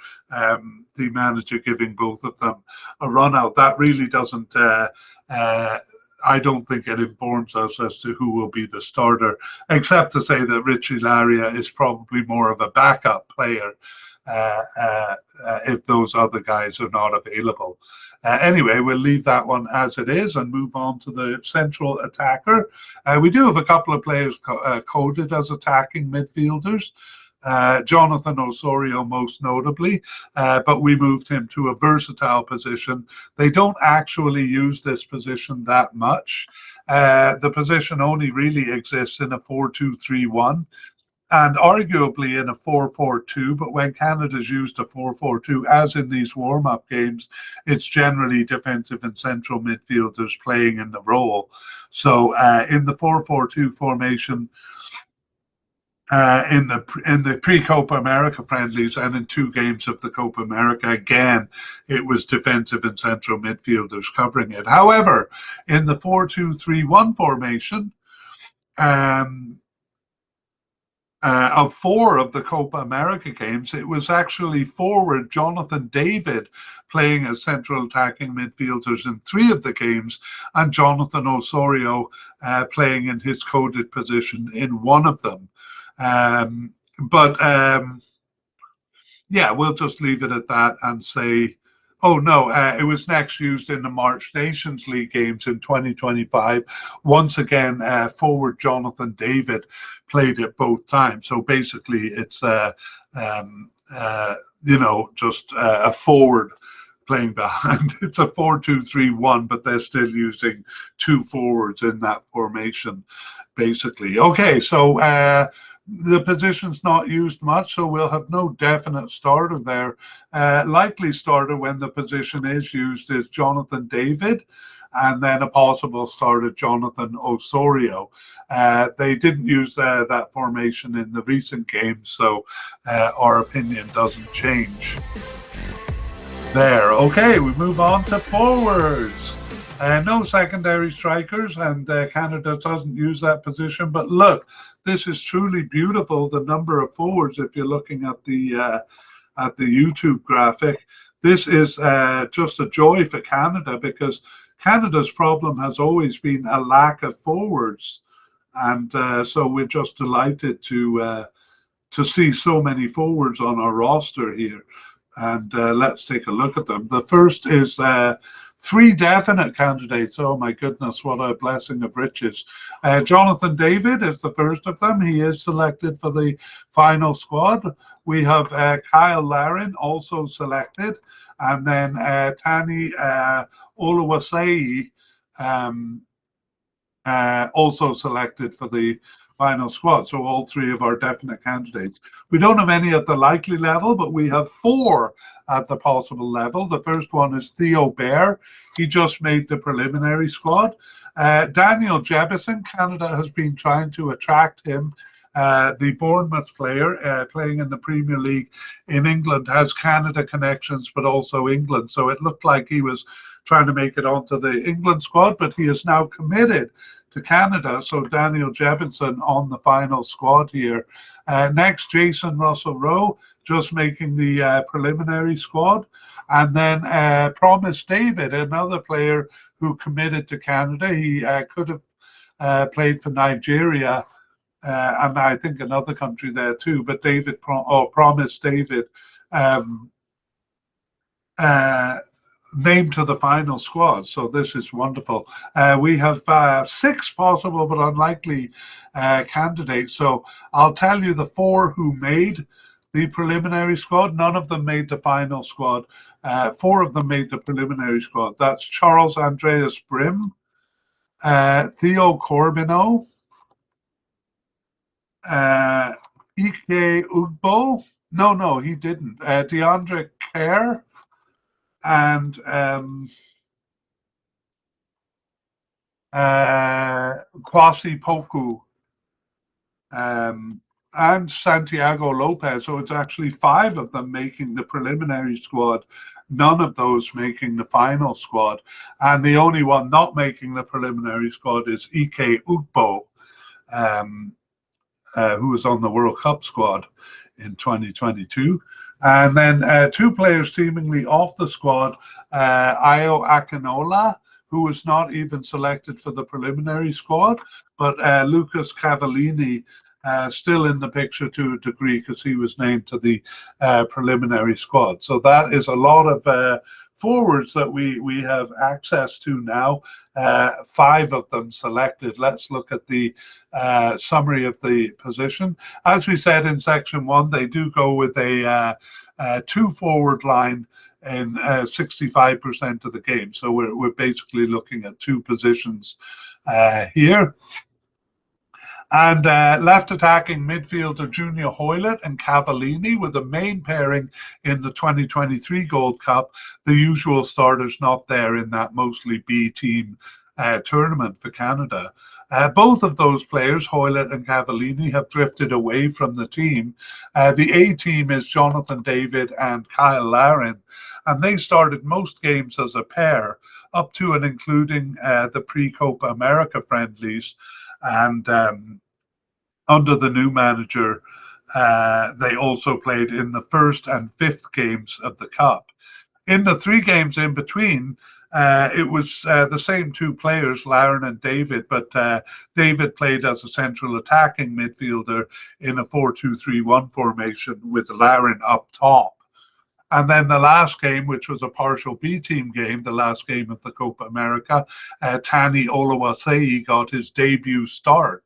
The manager giving both of them a run out. That really doesn't, I don't think it informs us as to who will be the starter, except to say that Richie Laryea is probably more of a backup player if those other guys are not available. Anyway, we'll leave that one as it is and move on to the central attacker. We do have a couple of players coded as attacking midfielders. Jonathan Osorio most notably, but we moved him to a versatile position. They don't actually use this position that much. The position only really exists in a 4-2-3-1. And arguably in a 4-4-2, but when Canada's used a 4-4-2, as in these warm-up games, it's generally defensive and central midfielders playing in the role. So in the 4-4-2 formation, in the pre-Copa America friendlies and in two games of the Copa America, again, it was defensive and central midfielders covering it. However, in the 4-2-3-1 formation, of four of the Copa America games, it was actually forward Jonathan David playing as central attacking midfielders in three of the games, and Jonathan Osorio playing in his coded position in one of them. Yeah, we'll just leave it at that and say, oh no, it was next used in the March Nations League games in 2025. Once again, forward Jonathan David played it both times. So basically it's, just a forward playing behind. It's a 4-2-3-1, but they're still using two forwards in that formation, basically. Okay, so the position's not used much, so we'll have no definite starter there. Likely starter when the position is used is Jonathan David, and then a possible starter, Jonathan Osorio. They didn't use that formation in the recent games, so our opinion doesn't change there. Okay, we move on to forwards. No secondary strikers, and Canada doesn't use that position. But look, this is truly beautiful. The number of forwards, if you're looking at the YouTube graphic, this is just a joy for Canada, because Canada's problem has always been a lack of forwards, and so we're just delighted to see so many forwards on our roster here. And let's take a look at them. The first is three definite candidates. Oh my goodness, what a blessing of riches. Jonathan David is the first of them. He is selected for the final squad. We have Kyle Larin also selected. And then Tani Oluwaseyi also selected for the final squad. So all three of our definite candidates. We don't have any at the likely level, but we have four at the possible level. The first one is Theo Bair. He just made the preliminary squad. Daniel Jebison, Canada has been trying to attract him. The Bournemouth player playing in the Premier League in England has Canada connections, but also England. So it looked like he was trying to make it onto the England squad, but he is now committed to Canada. So Daniel Jebison on the final squad here. Next, Jason Russell-Rowe, just making the preliminary squad. And then Promise David, another player who committed to Canada. He could have played for Nigeria, and I think another country there too, but Promise David named to the final squad. So this is wonderful. We have six possible but unlikely candidates. So I'll tell you the four who made the preliminary squad. None of them made the final squad. Four of them made the preliminary squad. That's Charles Andreas Brim, Theo Corbineau, Ike Ugbo. No, he didn't. DeAndre Kerr and Kwasi Poku. And Santiago Lopez. So it's actually 5 of them making the preliminary squad, none of those making the final squad. And the only one not making the preliminary squad is Ike Ugbo, who was on the World Cup squad in 2022. And then 2 players seemingly off the squad, Ayo Akinola, who was not even selected for the preliminary squad, but Lucas Cavallini still in the picture to a degree because he was named to the preliminary squad. So that is a lot of forwards that we have access to now. 5 of them selected. Let's look at the summary of the position. As we said in section 1, they do go with a 2-forward line in 65% of the game. So we're basically looking at 2 positions here. And left attacking midfielder Junior Hoylett and Cavallini were the main pairing in the 2023 Gold Cup. The usual starters not there in that mostly B team tournament for Canada. Both of those players, Hoylett and Cavallini, have drifted away from the team. The A team is Jonathan David and Kyle Larin, and they started most games as a pair, up to and including the pre-Copa America friendlies. And under the new manager, they also played in the 1st and 5th games of the Cup. In the 3 games in between, it was the same 2 players, Larin and David, but David played as a central attacking midfielder in a 4-2-3-1 formation with Larin up top. And then the last game, which was a partial B team game, the last game of the Copa America, Tani Oluwaseyi got his debut start.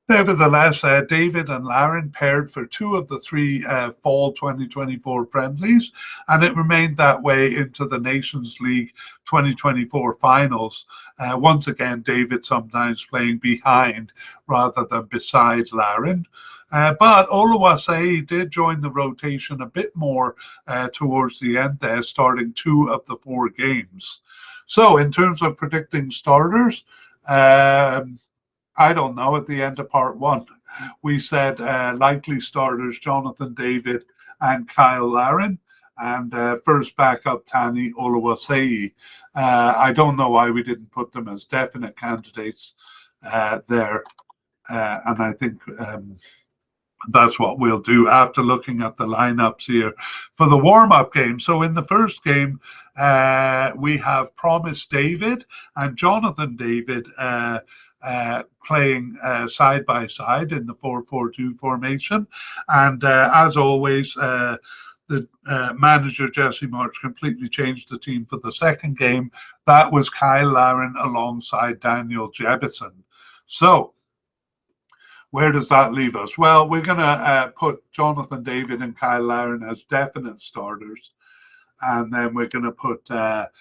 Nevertheless, David and Larin paired for 2 of the 3 fall 2024 friendlies, and it remained that way into the Nations League 2024 finals. Once again, David sometimes playing behind rather than beside Larin. But Oluwaseyi did join the rotation a bit more towards the end there, starting 2 of the 4 games. So in terms of predicting starters, I don't know, at the end of part 1, we said likely starters, Jonathan David and Kyle Larin, and first backup, Tani Oluwaseyi. I don't know why we didn't put them as definite candidates there. And I think that's what we'll do after looking at the lineups here for the warm-up game. So in the first game, we have Promise David and Jonathan David playing side by side in the 4-4-2 formation. And as always, the manager, Jesse March, completely changed the team for the second game. That was Kyle Larin alongside Daniel Jebison. So where does that leave us? Well, we're going to put Jonathan David and Kyle Larin as definite starters. And then we're going to put Tani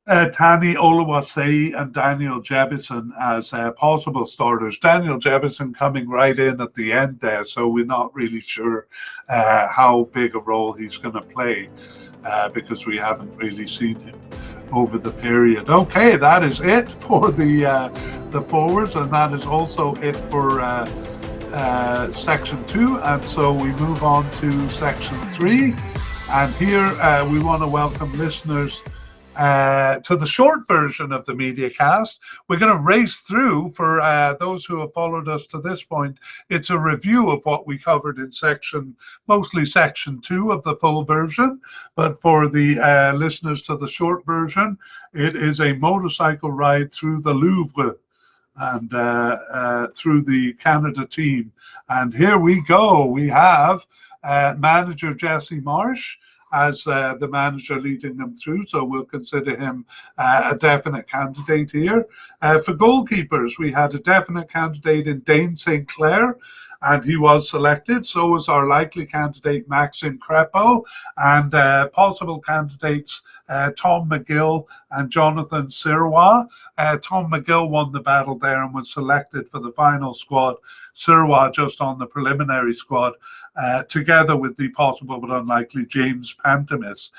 Oluwaseyi and Daniel Jebison as possible starters. Daniel Jebison coming right in at the end there, so we're not really sure how big a role he's going to play because we haven't really seen him over the period. Okay, that is it for the forwards, and that is also it for section 2. And so we move on to section 3. And here we want to welcome listeners to the short version of the mediacast. We're going to race through, for those who have followed us to this point, it's a review of what we covered in mostly section 2 of the full version. But for the listeners to the short version, it is a motorcycle ride through the Louvre and through the Canada team. And here we go. We have manager Jesse Marsh as the manager leading them through, so we'll consider him a definite candidate here. For goalkeepers, we had a definite candidate in Dane St. Clair, and he was selected. So was our likely candidate, Maxim Crepeau, and possible candidates, Tom McGill and Jonathan Sirois. Tom McGill won the battle there and was selected for the final squad. Sirois just on the preliminary squad, together with the possible but unlikely James Pantemis.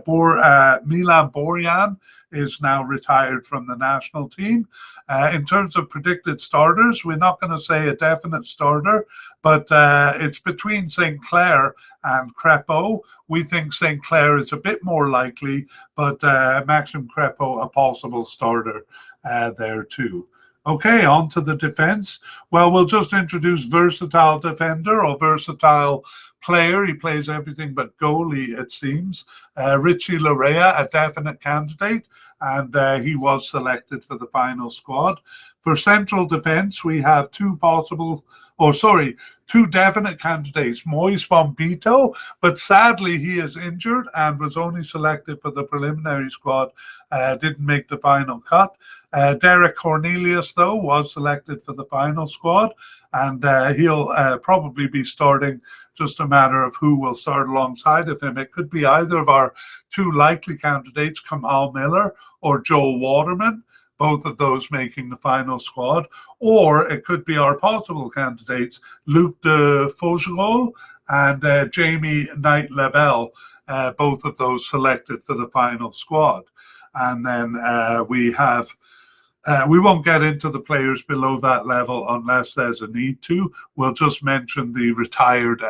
Milan Borjan is now retired from the national team. In terms of predicted starters, we're not going to say a definite starter, but it's between St. Clair and Crepeau. We think St. Clair is a bit more likely, but Maxim Crepeau a possible starter there too. Okay, on to the defense. Well, we'll just introduce versatile defender or versatile player. He plays everything but goalie, it seems. Richie Larea, a definite candidate, and he was selected for the final squad. For central defense, we have two definite candidates. Moise Bombito, but sadly he is injured and was only selected for the preliminary squad, didn't make the final cut. Derek Cornelius, though, was selected for the final squad, and he'll probably be starting, just a matter of who will start alongside of him. It could be either of our two likely candidates, Kamal Miller or Joel Waterman, both of those making the final squad, or it could be our possible candidates, Luc de Faugerolles and Jamie Knight-Lebel, both of those selected for the final squad. And then we have we won't get into the players below that level unless there's a need to. We'll just mention the retired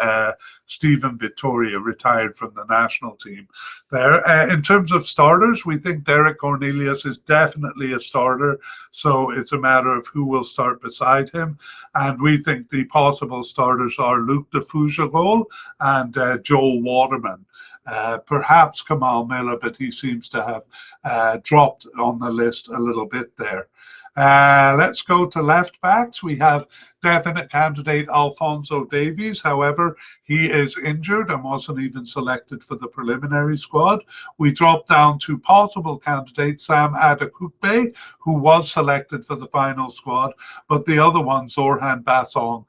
Stephen Vittoria, retired from the national team there. In terms of starters, we think Derek Cornelius is definitely a starter, so it's a matter of who will start beside him. And we think the possible starters are Luc de Faugerolles and Joel Waterman. Perhaps Kamal Miller, but he seems to have dropped on the list a little bit there. Let's go to left backs. We have definite candidate Alphonso Davies. However, he is injured and wasn't even selected for the preliminary squad. We drop down to possible candidate Sam Adekugbe, who was selected for the final squad, but the other one, Zorhan Bassong,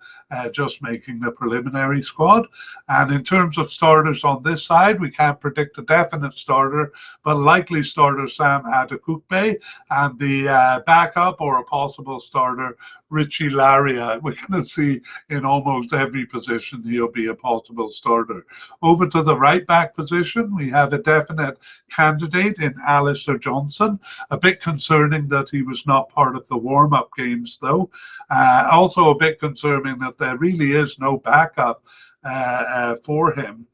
just making the preliminary squad. And in terms of starters on this side, we can't predict a definite starter, but likely starter Sam Adekugbe, and the backup or a possible starter Richie Larea. We're going to see in almost every position he'll be a possible starter. Over to the right back position, we have a definite candidate in Alistair Johnson. A bit concerning that he was not part of the warm-up games, though. Also a bit concerning that there really is no backup for him.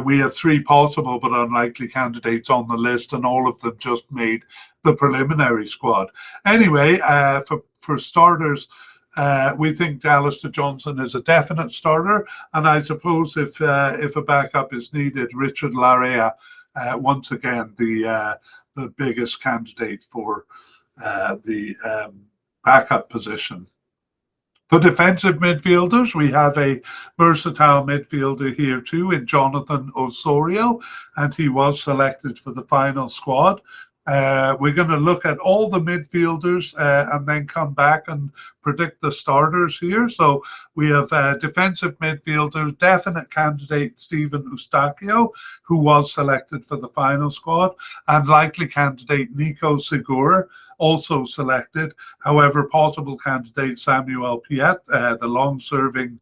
We have three possible but unlikely candidates on the list, and all of them just made the preliminary squad. Anyway, for starters, we think Alistair Johnson is a definite starter, and I suppose if a backup is needed, Richard Larea, once again the biggest candidate for the backup position. For defensive midfielders, we have a versatile midfielder here too in Jonathan Osorio, and he was selected for the final squad. We're going to look at all the midfielders and then come back and predict the starters here. So we have defensive midfielders, definite candidate Stephen Eustachio, who was selected for the final squad, and likely candidate Nico Segura, also selected. However, possible candidate Samuel Piet, the long-serving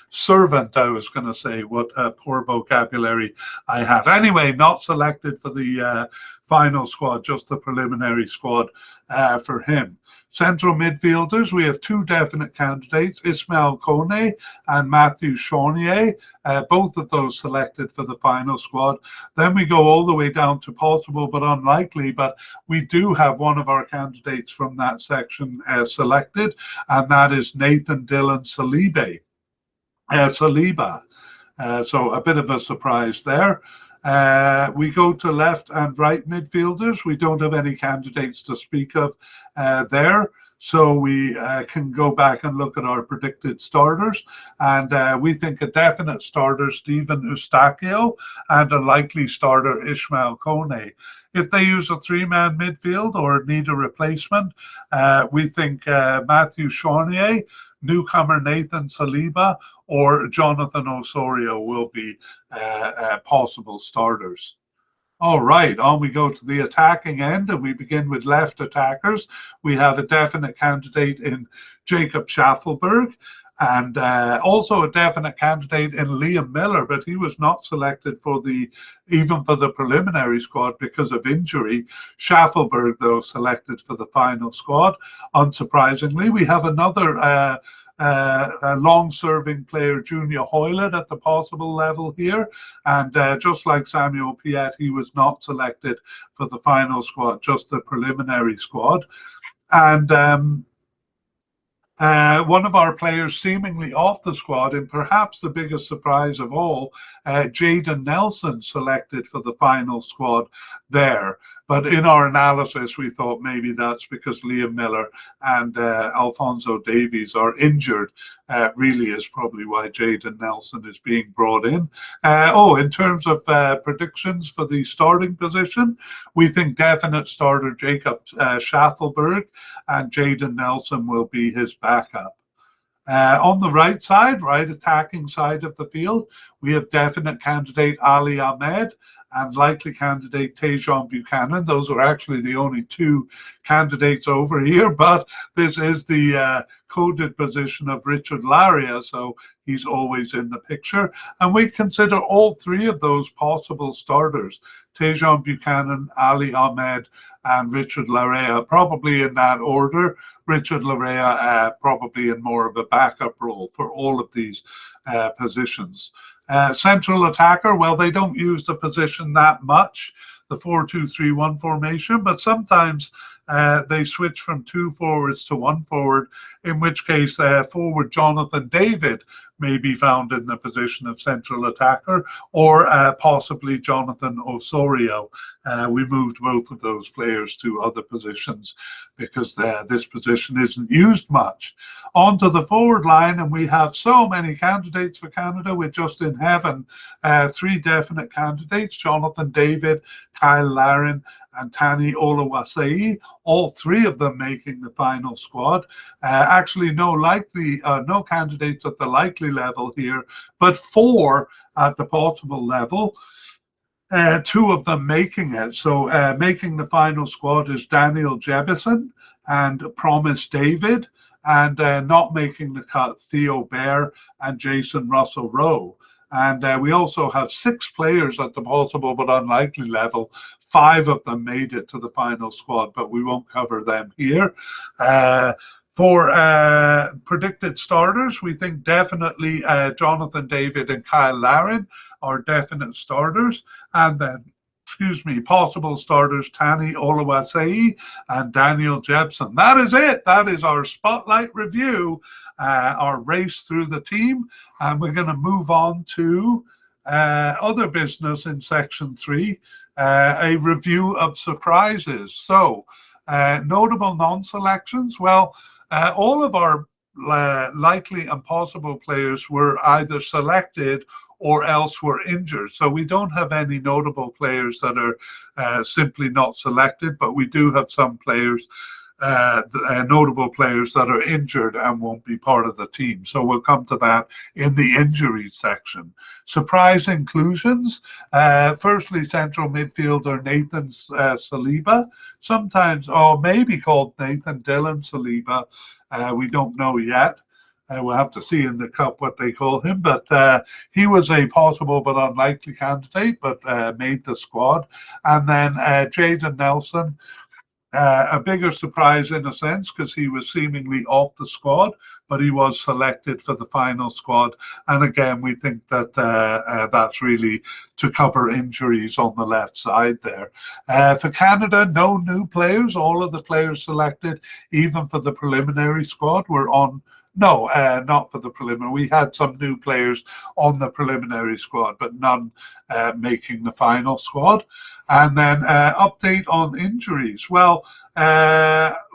servant, I was going to say. What poor vocabulary I have. Anyway, not selected for the final squad, just the preliminary squad for him. Central midfielders, we have two definite candidates, Ismail Kone and Matthew Chaunier, both of those selected for the final squad. Then we go all the way down to possible but unlikely, but we do have one of our candidates from that section selected, and that is Nathan Dillon Saliba. So a bit of a surprise there. We go to left and right midfielders. We don't have any candidates to speak of there. So we can go back and look at our predicted starters. And we think a definite starter, Stephen Eustachio, and a likely starter, Ishmael Kone. If they use a three-man midfield or need a replacement, we think Matthew Charnier, newcomer Nathan Saliba, or Jonathan Osorio will be possible starters. All right, on we go to the attacking end, and we begin with left attackers. We have a definite candidate in Jacob Schaffelberg, and also a definite candidate in Liam Miller, but he was not selected for even for the preliminary squad because of injury. Schaffelberg, though, selected for the final squad. Unsurprisingly, we have another a long-serving player, Junior Hoyland, at the possible level here. And just like Samuel Piet, he was not selected for the final squad, just the preliminary squad. And one of our players seemingly off the squad, and perhaps the biggest surprise of all, Jayden Nelson selected for the final squad there. But in our analysis, we thought maybe that's because Liam Miller and Alphonso Davies are injured. Really is probably why Jayden Nelson is being brought in. In terms of predictions for the starting position, we think definite starter Jacob Schaffelberg, and Jayden Nelson will be his backup. On the right side, right attacking side of the field, we have definite candidate Ali Ahmed and likely candidate Tajon Buchanan. Those are actually the only two candidates over here, but this is the coded position of Richard Laria, so he's always in the picture. And we consider all three of those possible starters, Tajon Buchanan, Ali Ahmed, and Richard Laria, probably in that order. Richard Laria probably in more of a backup role for all of these positions. Central attacker, well, they don't use the position that much, the 4-2-3-1 formation, but sometimes they switch from two forwards to one forward, in which case forward Jonathan David may be found in the position of central attacker, or possibly Jonathan Osorio. We moved both of those players to other positions because this position isn't used much. Onto the forward line, and we have so many candidates for Canada with just in heaven three definite candidates: Jonathan David, Kyle Larin, and Tani Oluwaseyi, all three of them making the final squad. Actually, no candidates at the likely level here, but four at the possible level. Two of them making it. So making the final squad is Daniel Jebison and Promise David, and not making the cut, Theo Bair and Jason Russell-Rowe. And we also have six players at the possible but unlikely level. Five of them made it to the final squad, but we won't cover them here. For predicted starters, we think definitely Jonathan David and Kyle Larin are definite starters. And then, possible starters, Tani Oluwaseyi and Daniel Jebson. That is it. That is our spotlight review, our race through the team. And we're going to move on to other business in section 3, a review of surprises. So, notable non-selections. Well, all of our likely and possible players were either selected or else were injured. So we don't have any notable players that are simply not selected, but we do have some players, notable players that are injured and won't be part of the team. So we'll come to that in the injury section. Surprise inclusions. Firstly, central midfielder Nathan Saliba, sometimes, maybe called Nathan Dylan Saliba. We don't know yet. We'll have to see in the cup what they call him, but he was a possible but unlikely candidate, but made the squad. And then Jayden Nelson, a bigger surprise in a sense because he was seemingly off the squad, but he was selected for the final squad. And again, we think that that's really to cover injuries on the left side there. For Canada, no new players. All of the players selected, even for the preliminary squad, were on No, not for the preliminary. We had some new players on the preliminary squad, but none making the final squad. And then update on injuries. Well,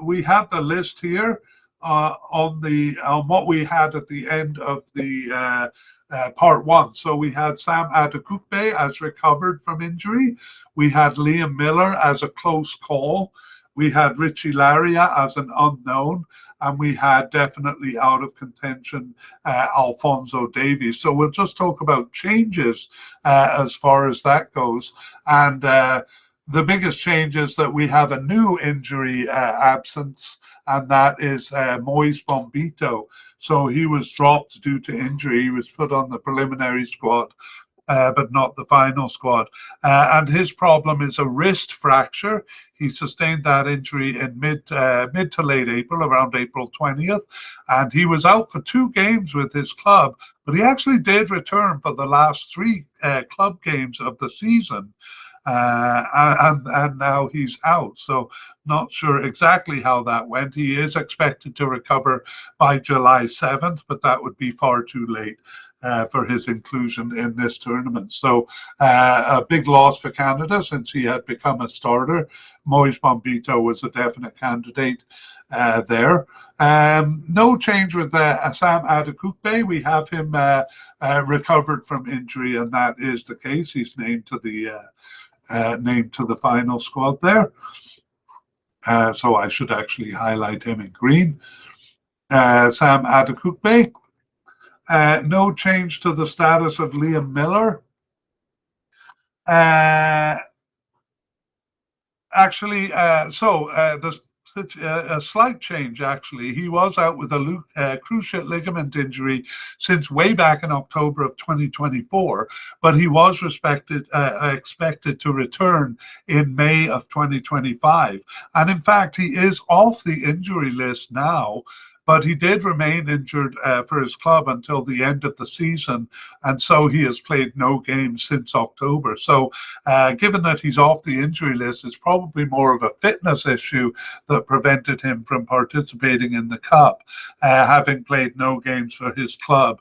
we have the list here on what we had at the end of the part one. So we had Sam Adekugbe as recovered from injury. We had Liam Miller as a close call. We had Richie Laria as an unknown, and we had definitely out of contention Alphonso Davies. So we'll just talk about changes as far as that goes. And the biggest change is that we have a new injury absence, and that is Moise Bombito. So he was dropped due to injury. He was put on the preliminary squad, but not the final squad. And his problem is a wrist fracture. He sustained that injury in mid to late April, around April 20th. And he was out for 2 games with his club, but he actually did return for the last 3 club games of the season. And now he's out. So not sure exactly how that went. He is expected to recover by July 7th, but that would be far too late for his inclusion in this tournament. So a big loss for Canada since he had become a starter. Moise Bombito was a definite candidate there. No change with Sam Adekugbe. We have him recovered from injury, and that is the case. He's named to the final squad there. So I should actually highlight him in green. Sam Adekugbe. No change to the status of Liam Miller. There's a slight change, actually. He was out with a cruciate ligament injury since way back in October of 2024, but he was expected to return in May of 2025. And in fact, he is off the injury list now, but he did remain injured for his club until the end of the season, and so he has played no games since October. So given that he's off the injury list, it's probably more of a fitness issue that prevented him from participating in the Cup. Having played no games for his club,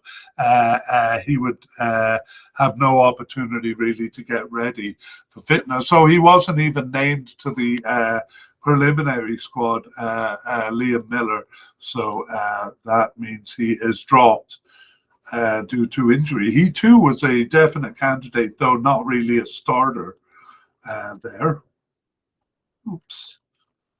he would have no opportunity really to get ready for fitness. So he wasn't even named to the preliminary squad, Liam Miller. So that means he is dropped due to injury. He too was a definite candidate, though not really a starter there. Oops.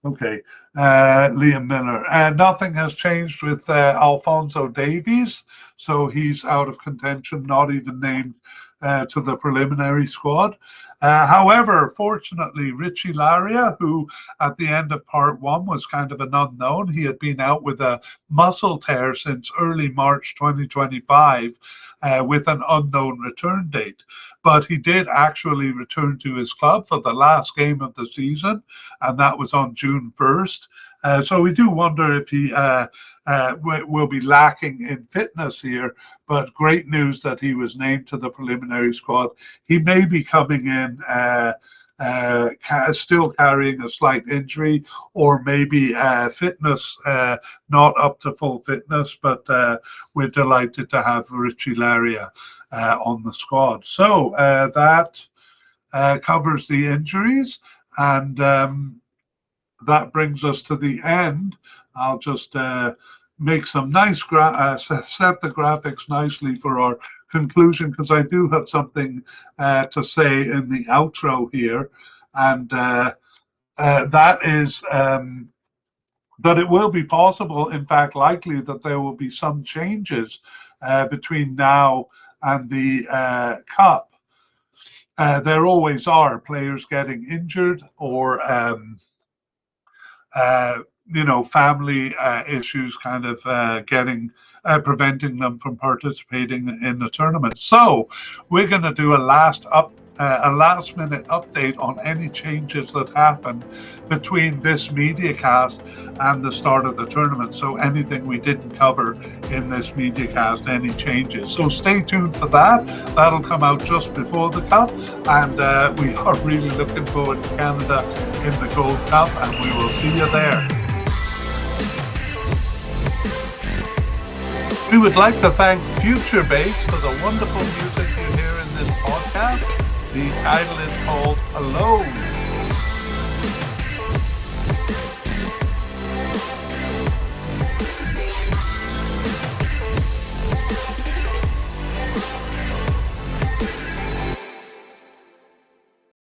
Okay, Liam Miller. Nothing has changed with Alphonso Davies, so he's out of contention, not even named to the preliminary squad. However, fortunately, Richie Laria, who at the end of part one was kind of an unknown, he had been out with a muscle tear since early March 2025 with an unknown return date. But he did actually return to his club for the last game of the season, and that was on June 1st. So we do wonder if he will be lacking in fitness here, but great news that he was named to the preliminary squad. He may be coming in still carrying a slight injury, or maybe fitness not up to full fitness, but we're delighted to have Richie Laria on the squad. So that covers the injuries, and that brings us to the end. I'll just make some nice set the graphics nicely for our conclusion, because I do have something to say in the outro here, and that is that it will be possible, in fact likely, that there will be some changes between now and the Cup. There always are players getting injured, or family issues kind of preventing them from participating in the tournament. So we're going to do a last minute update on any changes that happen between this mediacast and the start of the tournament. So anything we didn't cover in this mediacast, any changes. So stay tuned for that. That'll come out just before the Cup, and we are really looking forward to Canada in the Gold Cup, and we will see you there. We would like to thank Future Bass for the wonderful music you hear in this podcast. The title is called Alone.